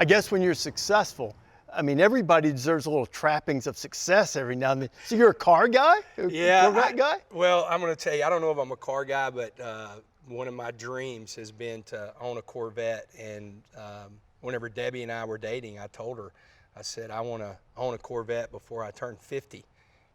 I guess when you're successful, I mean, everybody deserves a little trappings of success every now and then. So you're a car guy? Corvette guy? Well, I'm going to tell you, I don't know if I'm a car guy, but one of my dreams has been to own a Corvette. And whenever Debbie and I were dating, I told her, I said, I want to own a Corvette before I turn 50.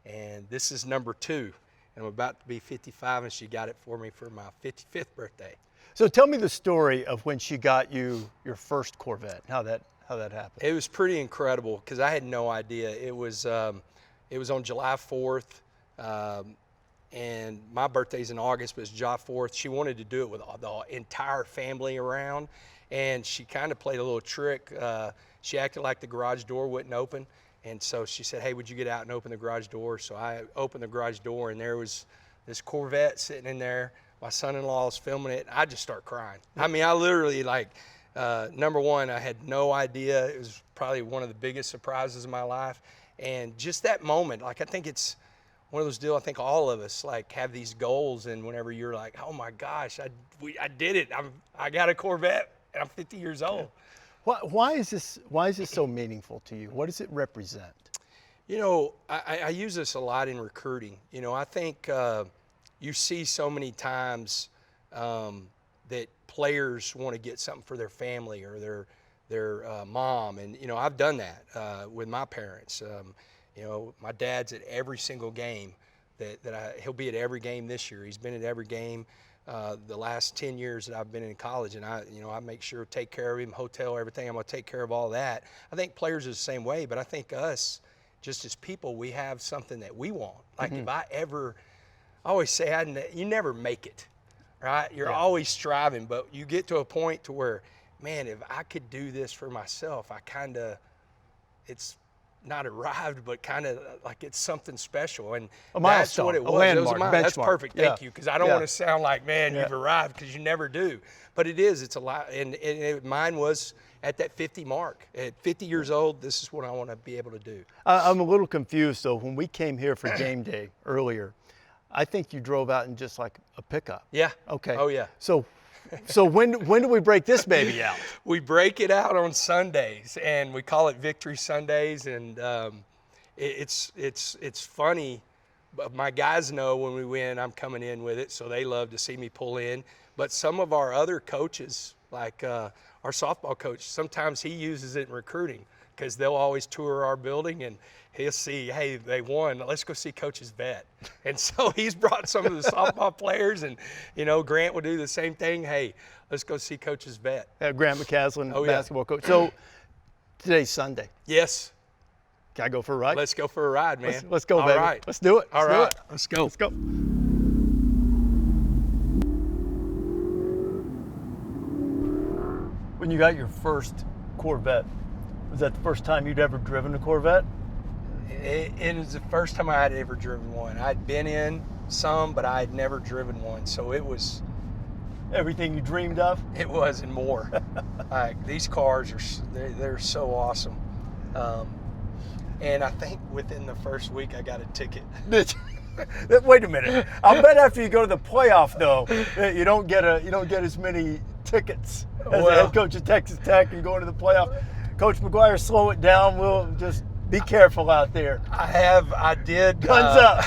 And this is number 2. And I'm about to be 55, and she got it for me for my 55th birthday. So tell me the story of when she got you your first Corvette, how that happened. It was pretty incredible because I had no idea. It was on July 4th, and my birthday's in August, but it's July 4th. She wanted to do it with the entire family around, and she kind of played a little trick. She acted like the garage door wouldn't open, and so she said, hey, would you get out and open the garage door? So I opened the garage door, and there was this Corvette sitting in there. My son-in-law was filming it. I just start crying. I mean, I literally, like, number one, I had no idea. It was probably one of the biggest surprises of my life. And just that moment, like, I think it's one of those deals, I think all of us, like, have these goals. And whenever you're like, oh, my gosh, I did it. I got a Corvette, and I'm 50 years old. Why is this so meaningful to you? What does it represent? You know, I use this a lot in recruiting. You know, I think you see so many times that players want to get something for their family or their mom. And, you know, I've done that with my parents. You know, my dad's at every single game he'll be at every game this year. He's been at every game the last 10 years that I've been in college. And I make sure to take care of him, hotel, everything. I'm going to take care of all that. I think players are the same way, but I think us, just as people, we have something that we want. Like if I always say, you never make it. Right? You're always striving, but you get to a point to where, man, if I could do this for myself, it's not arrived, but kind of like it's something special. And a milestone, that's what it was. A landmark, it was a milestone. That's perfect. Thank you. Because I don't want to sound like, man, you've arrived, because you never do. But it is. It's a lot. And mine was at that 50 mark. At 50 years old, this is what I want to be able to do. I'm a little confused, though. When we came here for game day earlier, I think you drove out in just like a pickup. Yeah. Okay. Oh, yeah. So when do we break this baby out? We break it out on Sundays, and we call it Victory Sundays. And it's funny. But my guys know when we win, I'm coming in with it, so they love to see me pull in. But some of our other coaches, like our softball coach, sometimes he uses it in recruiting, because they'll always tour our building, and he'll see, hey, they won. Let's go see Coach's vet. And so he's brought some of the softball players, and, you know, Grant will do the same thing. Hey, let's go see Coach's vet. Grant McCaslin, basketball coach. So today's Sunday. Yes. Can I go for a ride? Let's go for a ride, man. Let's go, baby. All right. Let's do it. All right. Let's go. Let's go. When you got your first Corvette, was that the first time you'd ever driven a Corvette? It was the first time I had ever driven one. I'd been in some, but I had never driven one. So it was everything you dreamed of? It was, and more. These cars they're so awesome. And I think within the first week I got a ticket. Wait a minute. I'll bet after you go to the playoff, though, you don't get as many tickets as the head coach of Texas Tech and going to the playoff. Coach McGuire, slow it down. We'll just be careful out there. I did. Guns up.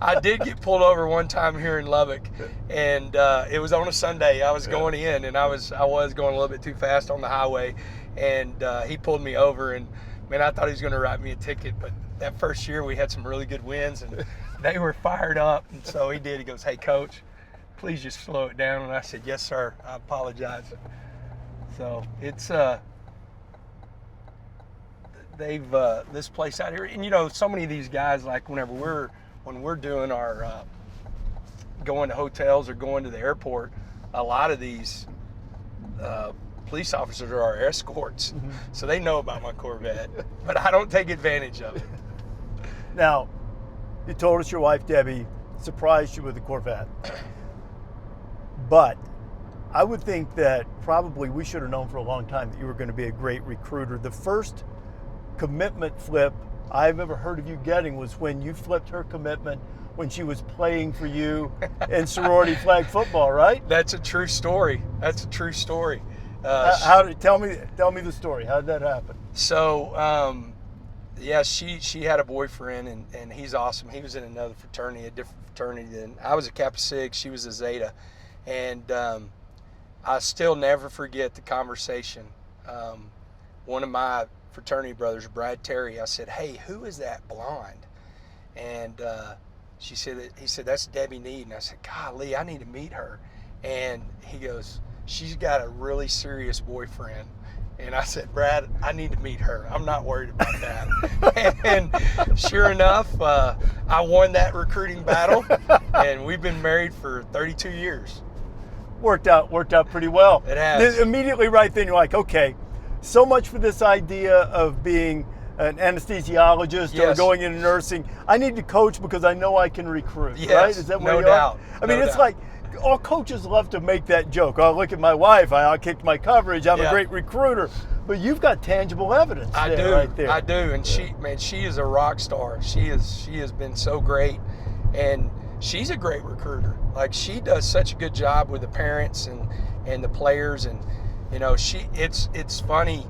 I did get pulled over one time here in Lubbock, and it was on a Sunday. I was going in, and I was going a little bit too fast on the highway, and he pulled me over, and man, I thought he was going to write me a ticket. But that first year we had some really good wins, and they were fired up, and so he did. He goes, "Hey, Coach, please just slow it down." And I said, "Yes, sir. I apologize." So it's they've this place out here, and you know, so many of these guys, like when we're doing our going to hotels or going to the airport, a lot of these police officers are our escorts, so they know about my Corvette, but I don't take advantage of it. Now, you told us your wife Debbie surprised you with a Corvette, but I would think that probably we should have known for a long time that you were going to be a great recruiter. The first commitment flip I've ever heard of you getting was when you flipped her commitment when she was playing for you in sorority flag football, right? That's a true story. That's a true story. Tell me the story. How did that happen? So, yeah, she had a boyfriend, and he's awesome. He was in another fraternity, a different fraternity than I was. A Kappa Sig, she was a Zeta, and I still never forget the conversation. One of my fraternity brothers, Brad Terry, I said, "Hey, who is that blonde?" And he said, "That's Debbie Need." And I said, "Golly, I need to meet her." And he goes, "She's got a really serious boyfriend." And I said, "Brad, I need to meet her. I'm not worried about that." And sure enough, I won that recruiting battle, and we've been married for 32 years. Worked out pretty well. It has. Immediately right then, you're like, okay, so much for this idea of being an anesthesiologist or Yes. going into nursing. I need to coach because I know I can recruit, Yes, right? Is that where no you doubt. are? I mean, No it's doubt. like all coaches love to make that joke. Oh, look at my wife. I outkicked my coverage. I'm a Yeah. great recruiter. But you've got tangible evidence I there, do. right there. I do. And she is a rock star. She has been so great, and she's a great recruiter. Like, she does such a good job with the parents and the players, and it's funny.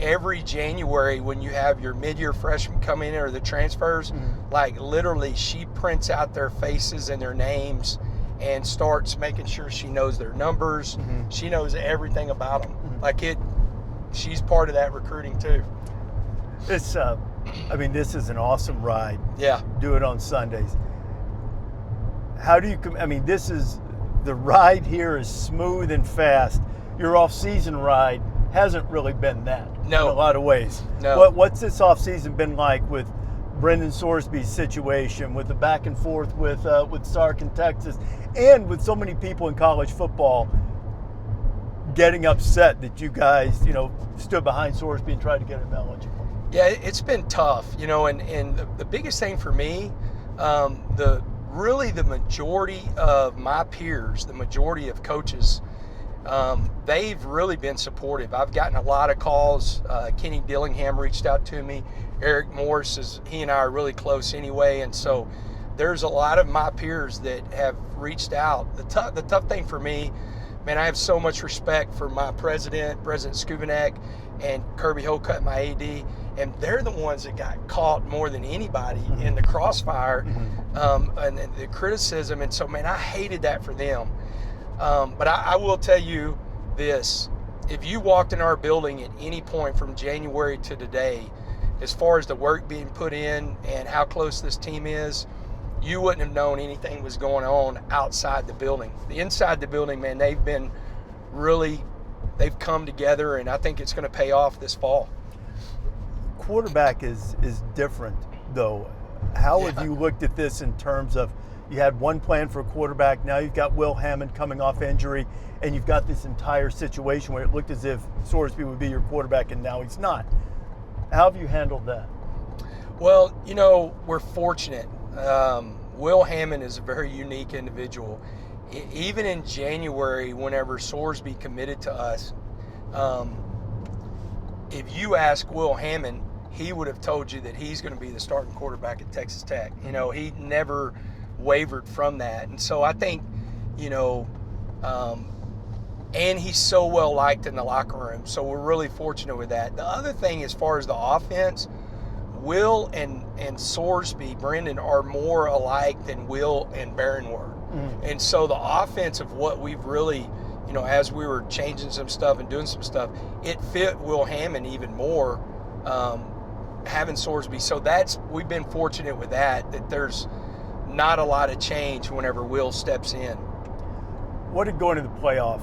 Every January when you have your mid-year freshmen come in or the transfers, like literally she prints out their faces and their names and starts making sure she knows their numbers. She knows everything about them. She's part of that recruiting too. This is an awesome ride. Yeah. Do it on Sundays. How do you? This is the ride here is smooth and fast. Your off-season ride hasn't really been that. No. In a lot of ways. No. What's this off-season been like with Brendan Sorsby's situation, with the back and forth with Sark in Texas, and with so many people in college football getting upset that you guys, stood behind Sorsby and tried to get him eligible? Yeah, it's been tough, and the biggest thing for me, the majority of my peers, the majority of coaches, they've really been supportive. I've gotten a lot of calls. Kenny Dillingham reached out to me. Eric Morris, he and I are really close anyway, and so there's a lot of my peers that have reached out. The tough thing for me, man, I have so much respect for my President Skubanek, and Kirby Holcutt, my AD, and they're the ones that got caught more than anybody in the crossfire, and the criticism. And so, man, I hated that for them. But I will tell you this: if you walked in our building at any point from January to today, as far as the work being put in and how close this team is, you wouldn't have known anything was going on outside the building. The inside the building, man, they've come together, and I think it's going to pay off this fall. Quarterback is different, though. How have you looked at this in terms of, you had one plan for a quarterback, now you've got Will Hammond coming off injury, and you've got this entire situation where it looked as if Sorsby would be your quarterback, and now he's not. How have you handled that? Well, we're fortunate. Will Hammond is a very unique individual. Even in January, whenever Sorsby committed to us, if you ask Will Hammond, he would have told you that he's going to be the starting quarterback at Texas Tech. He never wavered from that. And so I think, and he's so well liked in the locker room. So we're really fortunate with that. The other thing, as far as the offense, Will and Sorsby, Brendan, are more alike than Will and Barron were. And so the offense of what we've really, as we were changing some stuff and doing some stuff, it fit Will Hammond even more, having Sorsby. So we've been fortunate with that there's not a lot of change whenever Will steps in. What did going to the playoff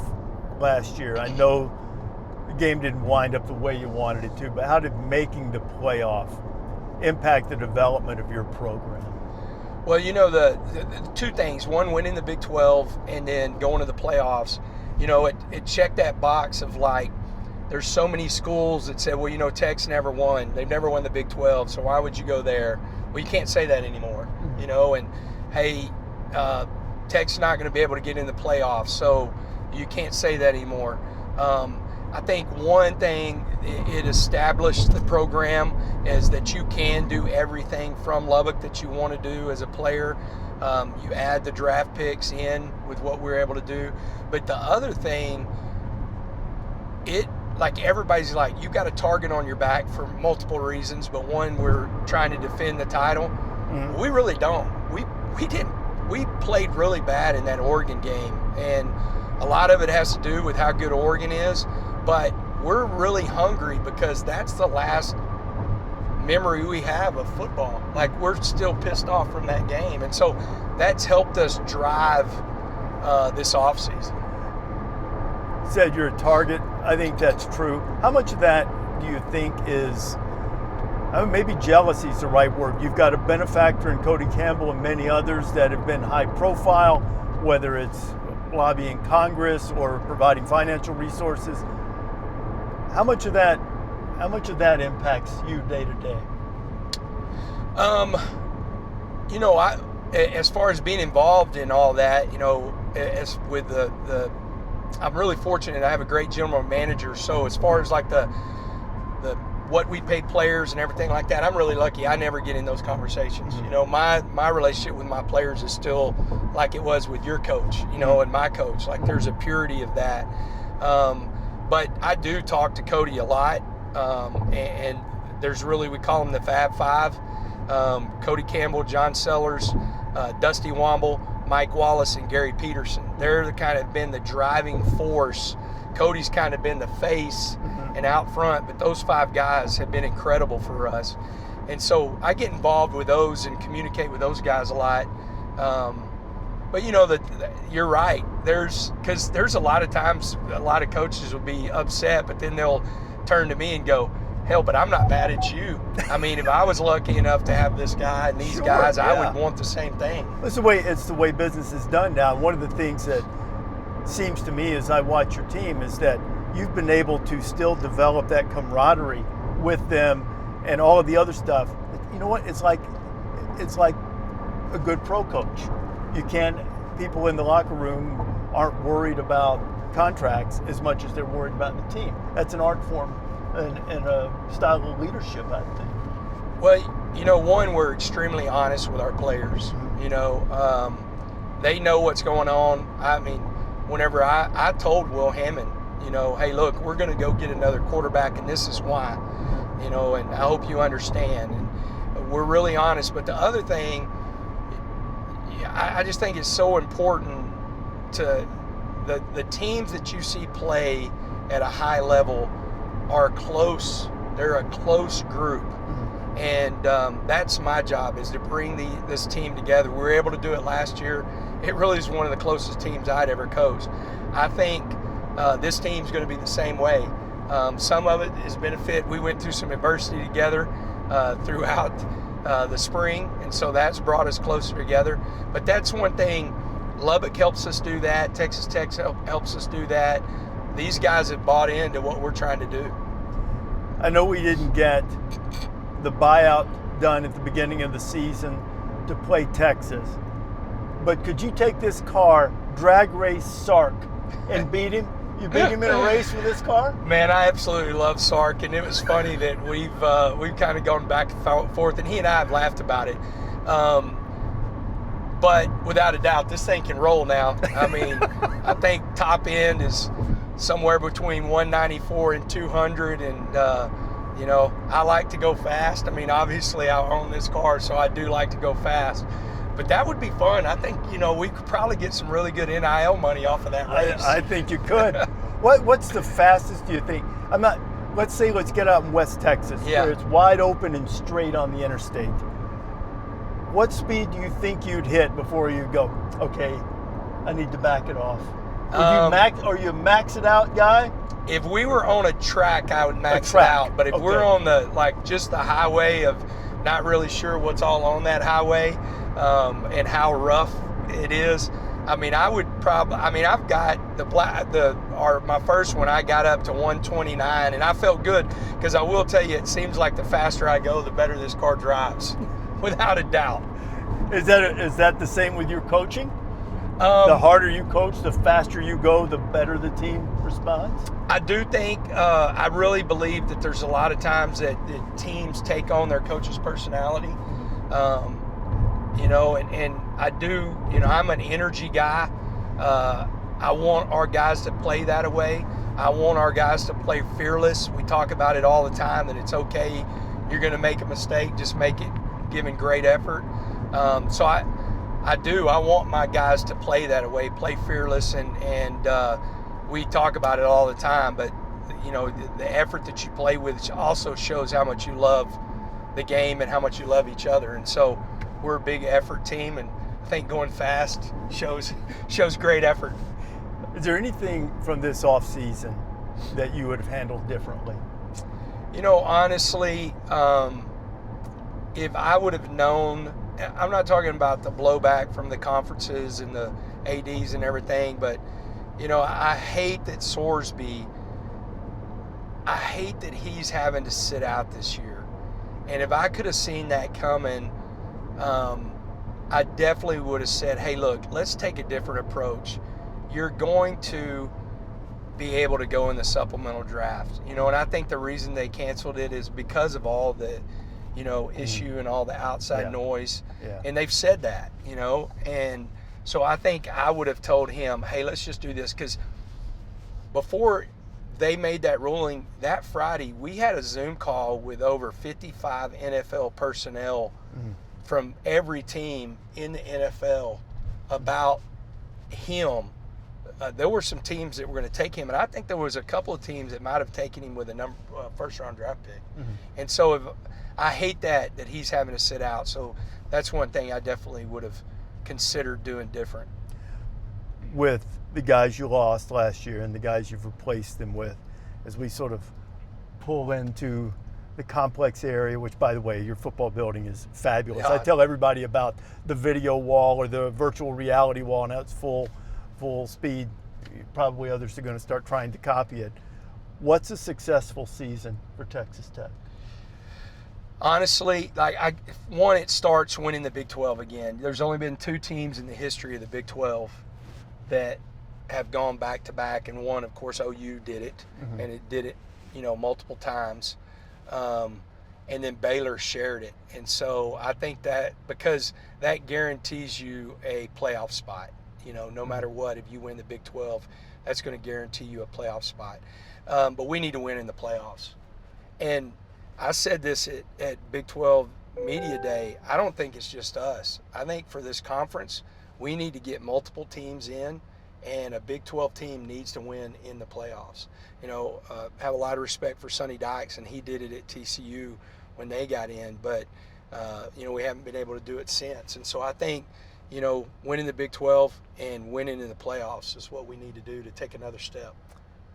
last year? I know the game didn't wind up the way you wanted it to, but how did making the playoff impact the development of your program? Well, the two things. One, winning the Big 12, and then going to the playoffs. It checked that box of, like, there's so many schools that said, well, Tech's never won. They've never won the Big 12, so why would you go there? Well, you can't say that anymore, and, hey, Tech's not going to be able to get in the playoffs, so you can't say that anymore. I think one thing it established the program is that you can do everything from Lubbock that you want to do as a player. You add the draft picks in with what we're able to do. But the other thing, like everybody's like, you got a target on your back for multiple reasons, but one, we're trying to defend the title. Mm-hmm. We really don't. We didn't. We played really bad in that Oregon game, and a lot of it has to do with how good Oregon is, but we're really hungry because that's the last memory we have of football. Like, we're still pissed off from that game, and so that's helped us drive this offseason. Said you're a target. I think that's true. How much of that do you think is, maybe jealousy is the right word? You've got a benefactor in Cody Campbell and many others that have been high profile, whether it's lobbying Congress or providing financial resources. How much of that impacts you day to day? As far as being involved in all that, as with the I'm really fortunate. I have a great general manager. So as far as like the what we pay players and everything like that, I'm really lucky. I never get in those conversations. Mm-hmm. My relationship with my players is still like it was with your coach, and my coach. Like, there's a purity of that. But I do talk to Cody a lot, and there's really, we call them the Fab Five: Cody Campbell, John Sellers, Dusty Womble, Mike Wallace, and Gary Peterson. They're been the driving force. Cody's kind of been the face and out front, but those five guys have been incredible for us. And so I get involved with those and communicate with those guys a lot. But you're right. Because there's a lot of times a lot of coaches will be upset, but then they'll turn to me and go, hell, but I'm not mad at you. I mean, if I was lucky enough to have this guy and these guys, yeah, I would want the same thing. It's the way business is done now. One of the things that seems to me as I watch your team is that you've been able to still develop that camaraderie with them and all of the other stuff. You know what? It's like a good pro coach. People in the locker room aren't worried about contracts as much as they're worried about the team. That's an art form and a style of leadership, I think. Well, one, we're extremely honest with our players. They know what's going on. I mean, whenever I told Will Hammond, hey, look, we're going to go get another quarterback, and this is why, and I hope you understand. And we're really honest. But the other thing, I just think it's so important to the teams that you see play at a high level are close. They're a close group. And that's my job, is to bring this team together. We were able to do it last year. It really is one of the closest teams I'd ever coached. I think this team's going to be the same way. Some of it is benefit. We went through some adversity together throughout the spring, and so that's brought us closer together. But that's one thing. Lubbock helps us do that. Texas Tech helps us do that. These guys have bought into what we're trying to do. I know we didn't get the buyout done at the beginning of the season to play Texas, but could you take this car, drag race Sark, and beat him? You beat him in a race with this car? Man, I absolutely love Sark, and it was funny that we've kind of gone back and forth, and he and I have laughed about it. But without a doubt, this thing can roll now. I mean, I think top end is somewhere between 194 and 200, and I like to go fast. I mean, obviously I own this car, so I do like to go fast. But that would be fun. I think, we could probably get some really good NIL money off of that race. I think you could. What's the fastest, do you think? Let's get out in West Texas, where it's wide open and straight on the interstate. What speed do you think you'd hit before you go, okay, I need to back it off? Are you a max it out guy? If we were on a track, I would max it out. But if we're on just the highway of not really sure what's all on that highway, and how rough it is, I mean, I would probably, I've got my first one, I got up to 129, and I felt good, because I will tell you, it seems like the faster I go, the better this car drives, without a doubt. Is that the same with your coaching? The harder you coach, the faster you go, the better the team responds? I do think, I really believe that there's a lot of times that the teams take on their coach's personality. And I do, I'm an energy guy. I want our guys to play that way. I want our guys to play fearless. We talk about it all the time, that it's okay. You're going to make a mistake. Just make it giving great effort. So I want my guys to play that way, play fearless, and we talk about it all the time. But the effort that you play with also shows how much you love the game and how much you love each other. And so we're a big effort team, and I think going fast shows great effort. Is there anything from this offseason that you would have handled differently? Honestly, if I would have known, I'm not talking about the blowback from the conferences and the ADs and everything, but, I hate that he's having to sit out this year. And if I could have seen that coming, I definitely would have said, hey, look, let's take a different approach. You're going to be able to go in the supplemental draft. And I think the reason they canceled it is because of all the, issue and all the outside noise. Yeah. And they've said that, and so I think I would have told him, hey, let's just do this. Because before they made that ruling, that Friday, we had a Zoom call with over 55 NFL personnel from every team in the NFL about him. There were some teams that were going to take him, and I think there was a couple of teams that might have taken him with a first-round draft pick. And so I hate that he's having to sit out. So that's one thing I definitely would have considered doing different. With the guys you lost last year and the guys you've replaced them with, as we sort of pull into the complex area, which, by the way, your football building is fabulous. Yeah. I tell everybody about the video wall or the virtual reality wall. Now it's full speed. Probably others are going to start trying to copy it. What's a successful season for Texas Tech? Honestly, it starts winning the Big 12 again. There's only been 2 teams in the history of the Big 12 that have gone back-to-back, and one, of course, OU did it, and it did it, multiple times. And then Baylor shared it. And so I think that, because that guarantees you a playoff spot. No matter what, if you win the Big 12, that's going to guarantee you a playoff spot. But we need to win in the playoffs. And I said this at Big 12 Media Day. I don't think it's just us. I think for this conference, we need to get multiple teams in, and a Big 12 team needs to win in the playoffs. Have a lot of respect for Sonny Dykes, and he did it at TCU when they got in. But, we haven't been able to do it since. And so I think, winning the Big 12 and winning in the playoffs is what we need to do to take another step.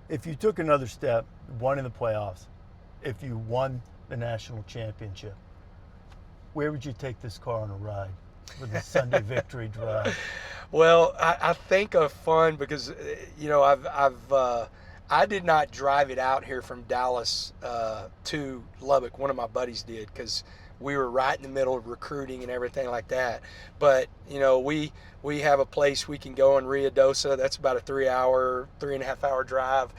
If you took another step, won in the playoffs, if you won the national championship, where would you take this car on a ride for the Sunday victory drive? Well, I think of fun because, I did not drive it out here from Dallas to Lubbock. One of my buddies did, because we were right in the middle of recruiting and everything like that. But, we have a place we can go in Ruidoso. That's about a 3.5 hour drive.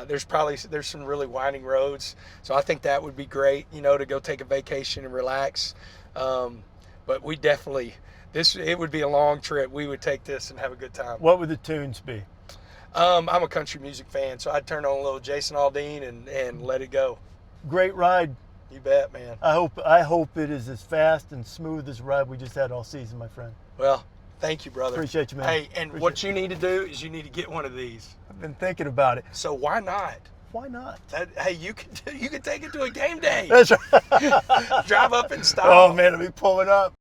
There's some really winding roads. So I think that would be great, to go take a vacation and relax. But we definitely, it would be a long trip. We would take this and have a good time. What would the tunes be? I'm a country music fan, so I'd turn on a little Jason Aldean and let it go. Great ride. You bet, man. I hope it is as fast and smooth as the ride we just had all season, my friend. Well, thank you, brother. Appreciate you, man. Hey, and what you need to do is you need to get one of these. I've been thinking about it. So why not? Why not? Hey, you can take it to a game day. That's right. Drive up in style. Oh, man, I'll be pulling up.